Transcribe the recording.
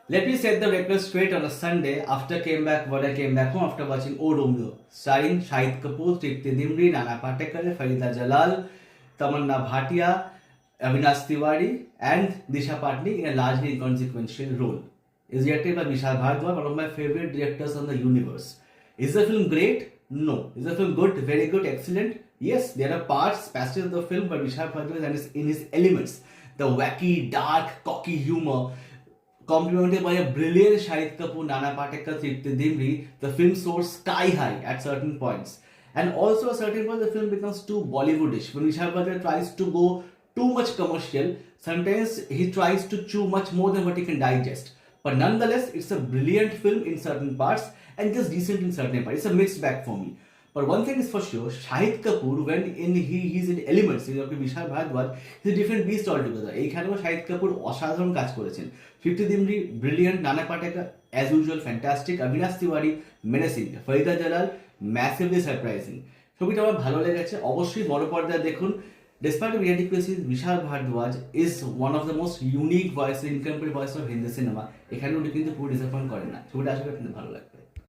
Let me set the record straight on a Sunday after when I came back home after watching O Romeo, starring Shahid Kapoor, Tripti Dimri, Nana Patekar, Farida Jalal, Tamanna Bhatia, Avinash Tiwari, and Disha Patni in a largely inconsequential role. Is directed by Vishal Bhardwaj, one of my favorite directors on the universe. Is the film great? No. Is the film good? Very good, excellent? Yes, there are parts, passages of the film, but Vishal Bhardwaj is in his elements. The wacky, dark, cocky humor, complemented by a brilliant Shahid Kapoor, Nana Patekar, Tripti Dimri, the film soars sky high at certain points. And also at certain point, the film becomes too Bollywoodish. When Vishal Bhatia tries to go too much commercial, sometimes he tries to chew much more than what he can digest. But nonetheless, it's a brilliant film in certain parts and just decent in certain parts. It's a mixed bag for me. But one thing is for sure, Shahid Kapoor, when he's in elements, Vishal Bhardwaj, he's a different beast altogether. এইখানেও শাহিদ কাপুর অসাধারণ কাজ করেছেন। Fifty Dimri brilliant, নানা Patekar as usual fantastic, Abinash Tiwari menacing, Farida Jalal massively surprising. ছবিটা আমার ভালো লেগেছে, অবশ্যই বড় পর্দায় দেখুন। Despite of inadequacies, Vishal Bhardwaj is one of the most unique voices, incomparable voice of Hindi cinema. এখানে উনি কিন্তু পুরো ডিসঅ্যাপয়েন্ট করেন না। ছবিটা আসলে আপনাদের ভালো লাগবে।